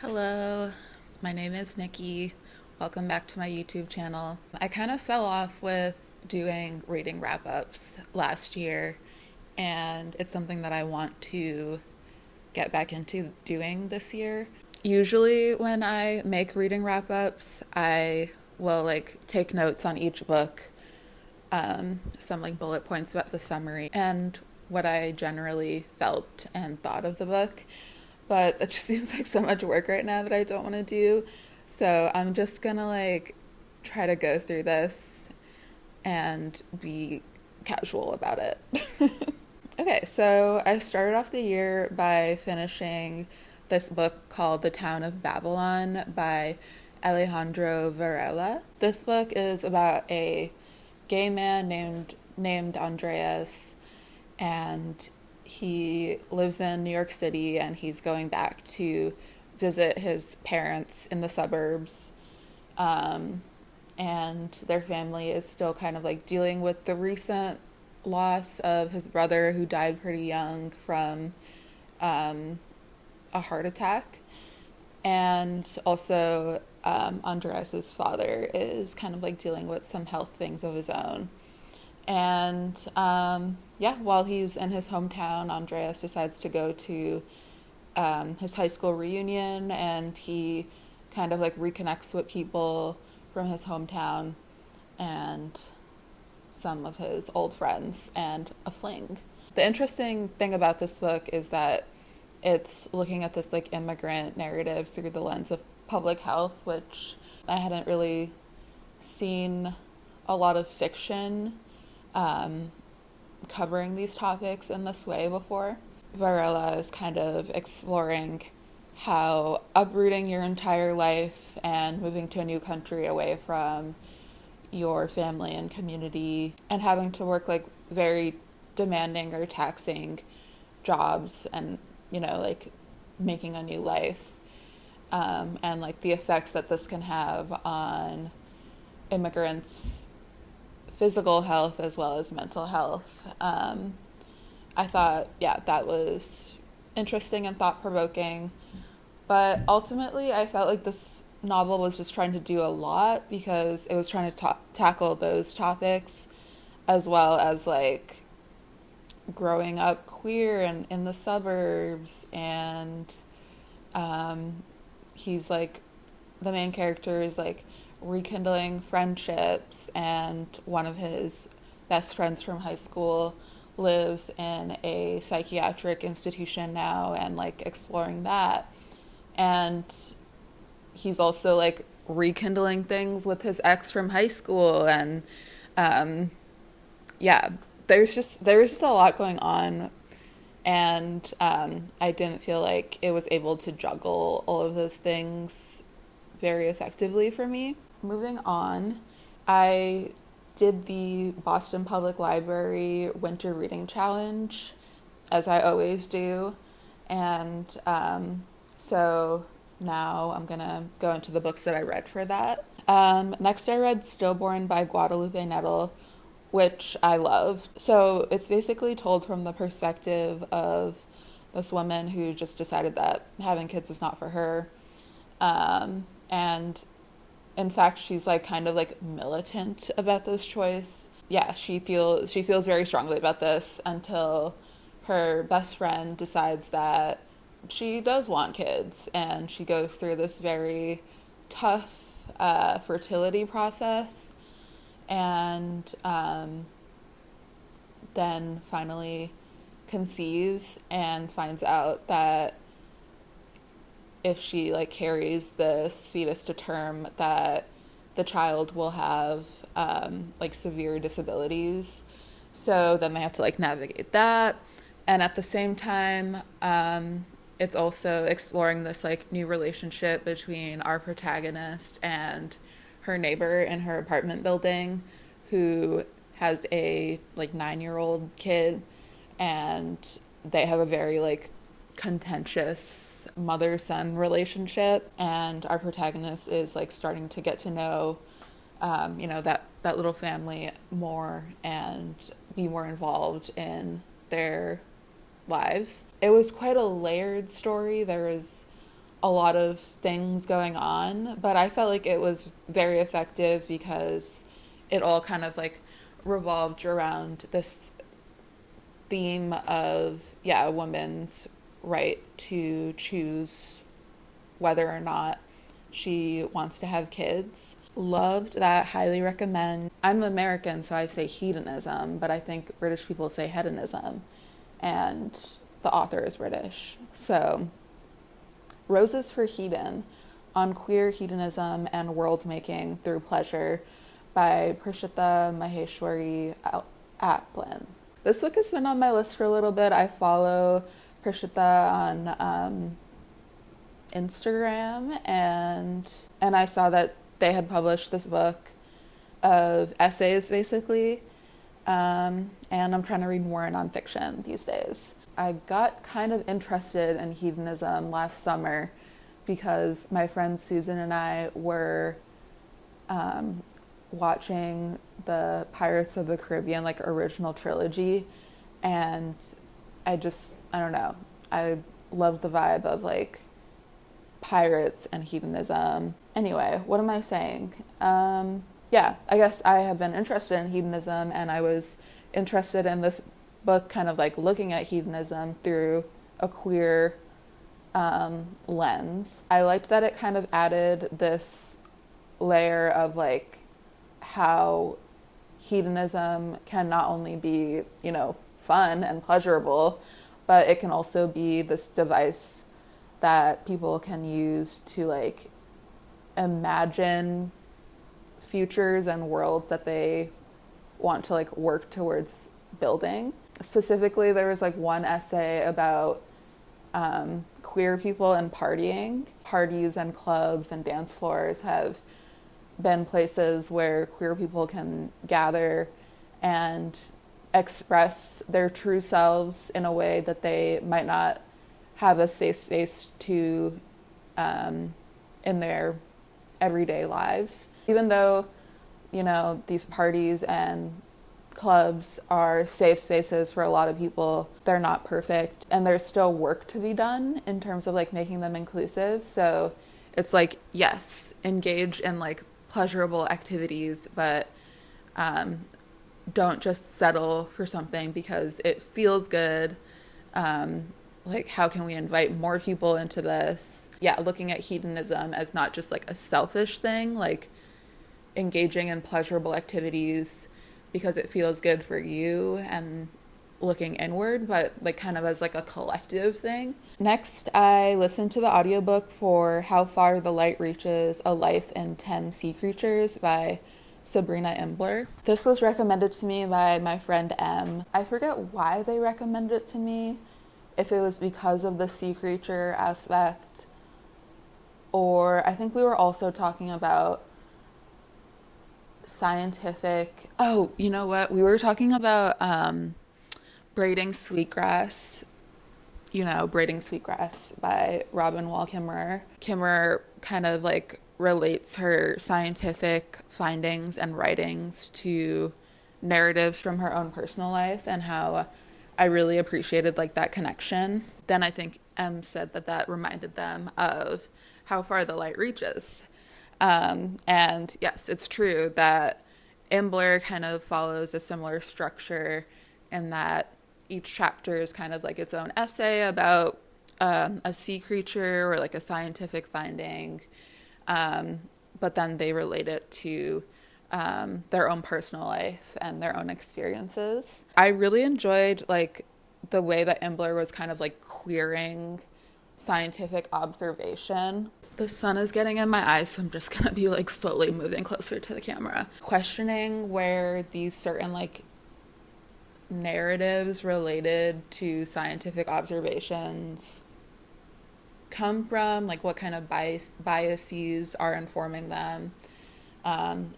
Hello, my name is Nikki. Welcome back to my YouTube channel. I kind of fell off with doing reading wrap ups last year, and it's something that I want to get back into doing this year. Usually, when I make reading wrap ups, I will take notes on each book, some bullet points about the summary, and what I generally felt and thought of the book. But it just seems like so much work right now that I don't want to do. So I'm just gonna try to go through this and be casual about it. Okay, so I started off the year by finishing this book called The Town of Babylon by Alejandro Varela. This book is about a gay man named Andreas, and he lives in New York City, and he's going back to visit his parents in the suburbs. And their family is still kind of dealing with the recent loss of his brother, who died pretty young from a heart attack. And also, Andreas's father is kind of dealing with some health things of his own. And while he's in his hometown, Andreas decides to go to his high school reunion, and he kind of reconnects with people from his hometown and some of his old friends and a fling. The interesting thing about this book is that it's looking at this immigrant narrative through the lens of public health, which I hadn't really seen a lot of fiction covering these topics in this way before. Varela is kind of exploring how uprooting your entire life and moving to a new country away from your family and community and having to work very demanding or taxing jobs and making a new life, and the effects that this can have on immigrants' physical health as well as mental health. I thought, that was interesting and thought-provoking. But ultimately, I felt like this novel was just trying to do a lot, because it was trying to tackle those topics, as well as growing up queer and in the suburbs. And he's the main character is rekindling friendships, and one of his best friends from high school lives in a psychiatric institution now, and exploring that. And he's also rekindling things with his ex from high school, and there was just a lot going on, and I didn't feel like it was able to juggle all of those things very effectively for me. Moving on, I did the Boston Public Library Winter Reading Challenge, as I always do. And so now I'm going to go into the books that I read for that. Next, I read Stillborn by Guadalupe Nettle, which I loved. So it's basically told from the perspective of this woman who just decided that having kids is not for her. And in fact, she's kind of militant about this choice. Yeah, she feels very strongly about this until her best friend decides that she does want kids, and she goes through this very tough fertility process, and then finally conceives and finds out that if she carries this fetus to term, that the child will have severe disabilities. So then they have to navigate that, and at the same time, it's also exploring this new relationship between our protagonist and her neighbor in her apartment building, who has a 9-year-old kid, and they have a very contentious mother-son relationship, and our protagonist is starting to get to know that little family more and be more involved in their lives. It was quite a layered story. There was a lot of things going on, but I felt like it was very effective because it all kind of like revolved around this theme of, yeah, a woman's right to choose whether or not she wants to have kids. Loved that, highly recommend. I'm American, so I say hedonism, but I think British people say hedonism, and the author is British. So, Roses for Hedon on Queer Hedonism and World Making Through Pleasure by Prishita Maheshwari Aplin. This book has been on my list for a little bit. I follow Prishita on Instagram, and I saw that they had published this book of essays, basically, and I'm trying to read more nonfiction these days. I got kind of interested in hedonism last summer because my friend Susan and I were watching the Pirates of the Caribbean, like, original trilogy, and I don't know, I loved the vibe of, like, pirates and hedonism. Anyway, what am I saying? Yeah, I guess I have been interested in hedonism, and I was interested in this book kind of like looking at hedonism through a queer lens. I liked that it kind of added this layer of like how hedonism can not only be, you know, fun and pleasurable, but it can also be this device that people can use to like imagine futures and worlds that they want to like work towards building. Specifically, there was like one essay about queer people and partying. Parties and clubs and dance floors have been places where queer people can gather and express their true selves in a way that they might not have a safe space to in their everyday lives. Even though, you know, these parties and clubs are safe spaces for a lot of people, they're not perfect, and there's still work to be done in terms of like making them inclusive. So it's like, yes, engage in like pleasurable activities, but don't just settle for something because it feels good. Like, how can we invite more people into this? Yeah, looking at hedonism as not just like a selfish thing, like engaging in pleasurable activities because it feels good for you and looking inward, but like kind of as like a collective thing. Next, I listened to the audiobook for How Far the Light Reaches, A Life in 10 Sea Creatures by Sabrina Imbler. This was recommended to me by my friend M. I forget why they recommended it to me, if it was because of the sea creature aspect, or I think we were also talking about scientific... Oh, you know what? We were talking about Braiding Sweetgrass, Braiding Sweetgrass by Robin Wall Kimmerer. Kimmerer kind of like relates her scientific findings and writings to narratives from her own personal life, and how I really appreciated like that connection. Then I think M said that reminded them of How Far the Light Reaches. And yes, it's true that Imbler kind of follows a similar structure in that each chapter is kind of like its own essay about a sea creature or like a scientific finding, but then they relate it to their own personal life and their own experiences. I really enjoyed like the way that Imbler was kind of like queering scientific observation. The sun is getting in my eyes, so I'm just gonna be like slowly moving closer to the camera. Questioning where these certain like narratives related to scientific observations come from, like what kind of biases are informing them.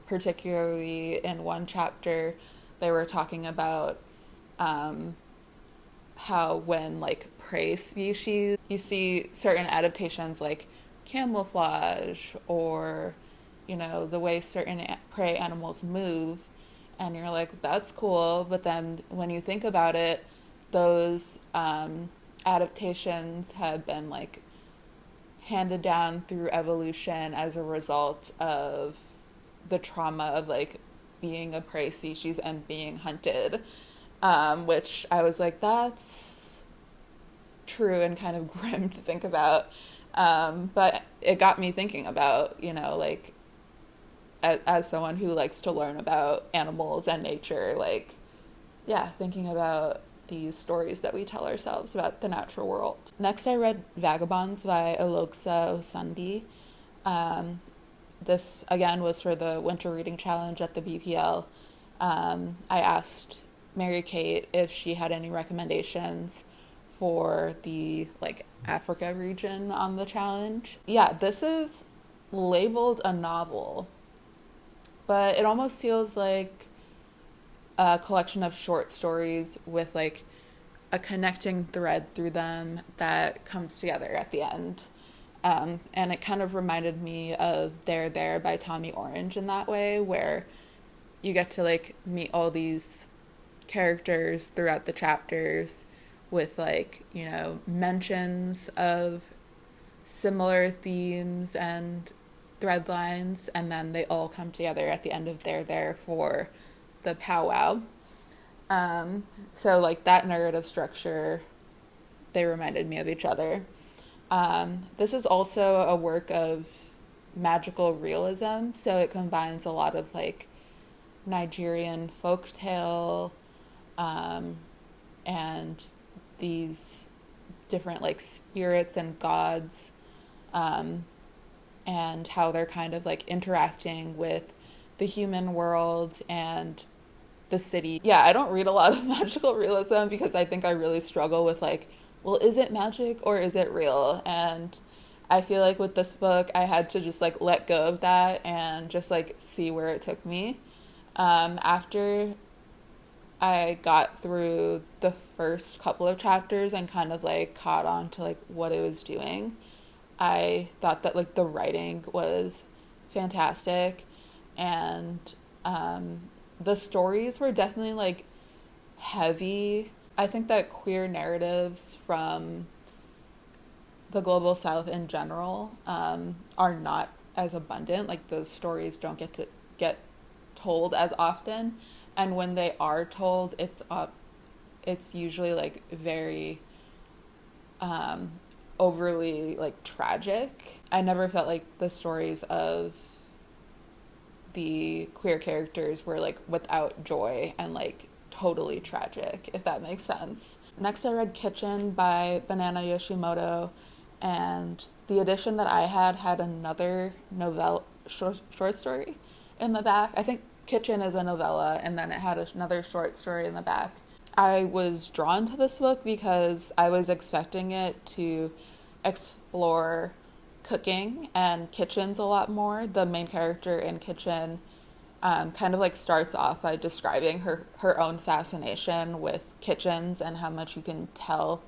Particularly in one chapter, they were talking about how when like prey species, you see certain adaptations like camouflage or, the way certain prey animals move, and you're like, that's cool, but then when you think about it, those adaptations have been like handed down through evolution as a result of the trauma of like being a prey species and being hunted, which I was like, that's true and kind of grim to think about. But it got me thinking about, like as someone who likes to learn about animals and nature, like, yeah, thinking about these stories that we tell ourselves about the natural world. Next, I read Vagabonds by Aloksa Osandi. This, again, was for the Winter Reading Challenge at the BPL. I asked Mary Kate if she had any recommendations for the, like, Africa region on the challenge. Yeah, this is labeled a novel, but it almost feels like a collection of short stories with like a connecting thread through them that comes together at the end. And it kind of reminded me of There by Tommy Orange in that way, where you get to like meet all these characters throughout the chapters with like, mentions of similar themes and thread lines, and then they all come together at the end of There for the powwow. So like that narrative structure, they reminded me of each other. This is also a work of magical realism, so it combines a lot of like Nigerian folktale, and these different like spirits and gods, and how they're kind of like interacting with the human world and the city. Yeah, I don't read a lot of magical realism because I think I really struggle with like, well, is it magic or is it real? And I feel like with this book, I had to just like let go of that and just like see where it took me. After I got through the first couple of chapters and kind of like caught on to like what it was doing, I thought that like the writing was fantastic, and the stories were definitely like heavy. I think that queer narratives from the global south in general are not as abundant. Like those stories don't get told as often, and when they are told, it's usually like very overly like tragic. I never felt like the stories of the queer characters were like without joy and like totally tragic, if that makes sense. Next, I read Kitchen by Banana Yoshimoto, and the edition that I had another short story in the back. I think Kitchen is a novella, and then it had another short story in the back. I was drawn to this book because I was expecting it to explore cooking and kitchens a lot more. The main character in Kitchen kind of like starts off by describing her own fascination with kitchens and how much you can tell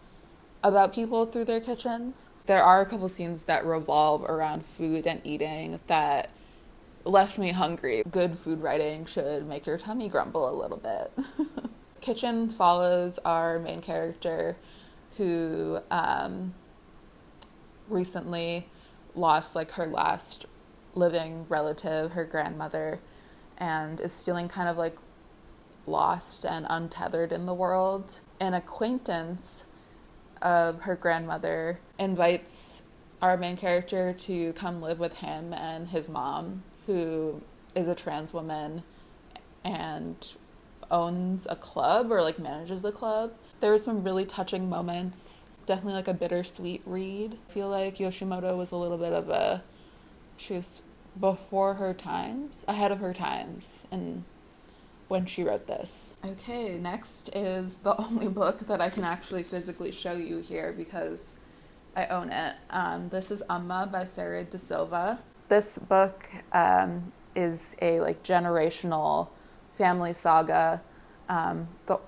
about people through their kitchens. There are a couple scenes that revolve around food and eating that left me hungry. Good food writing should make your tummy grumble a little bit. Kitchen follows our main character who recently lost like her last living relative, her grandmother, and is feeling kind of like lost and untethered in the world. An acquaintance of her grandmother invites our main character to come live with him and his mom, who is a trans woman and owns a club or like manages a club. There were some really touching moments, definitely like a bittersweet read. I feel like Yoshimoto was a little bit of she was before her times, ahead of her times, and when she wrote this. Okay, next is the only book that I can actually physically show you here because I own it. This is Amma by Sarah De Silva. This book is a like generational family saga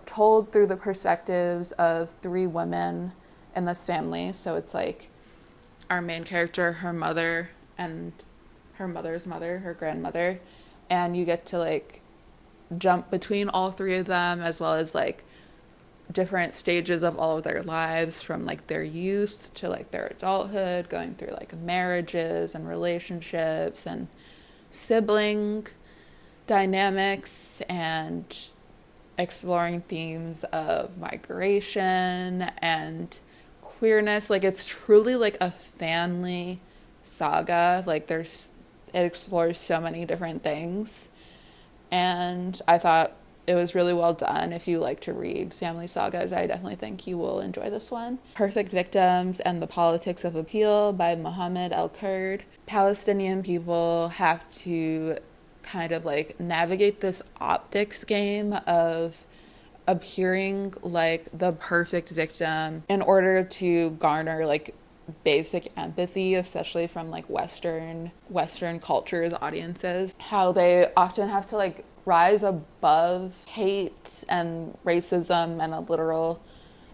told through the perspectives of three women in this family. So it's like our main character, her mother, and her mother's mother, her grandmother, and you get to like jump between all three of them, as well as like different stages of all of their lives, from like their youth to like their adulthood, going through like marriages and relationships and sibling dynamics, and exploring themes of migration and queerness. Like, it's truly like a family saga. Like, it explores so many different things, and I thought it was really well done. If you like to read family sagas, I definitely think you will enjoy this one. Perfect Victims and the Politics of Appeal by Mohammed El-Kurd. Palestinian people have to kind of like navigate this optics game of appearing like the perfect victim in order to garner like basic empathy, especially from like Western cultures, audiences. How they often have to like rise above hate and racism and a literal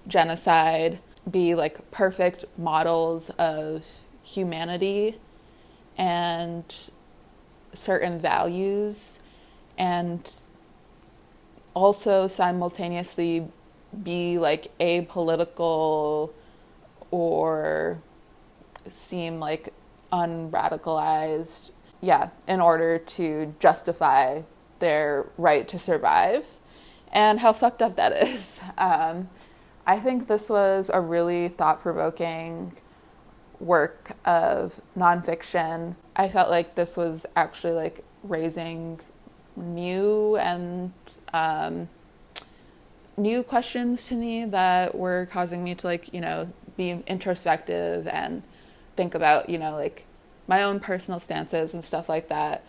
genocide, be like perfect models of humanity and certain values, and also simultaneously be like apolitical or seem like unradicalized, in order to justify their right to survive, and how fucked up that is. I think this was a really thought-provoking work of nonfiction. I felt like this was actually like raising new questions to me that were causing me to like, be introspective and think about, like my own personal stances and stuff like that,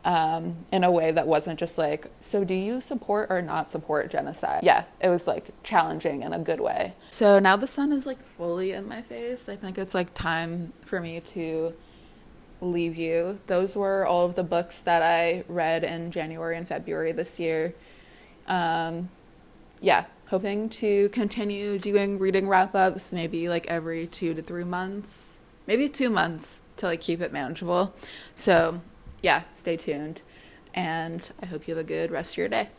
in a way that wasn't just like, so do you support or not support genocide? Yeah, it was like challenging in a good way. So now the sun is like fully in my face. I think it's like time for me to leave you. Those were all of the books that I read in January and February this year. Hoping to continue doing reading wrap-ups, maybe like every 2 to 3 months, maybe 2 months, to like keep it manageable. So stay tuned, and I hope you have a good rest of your day.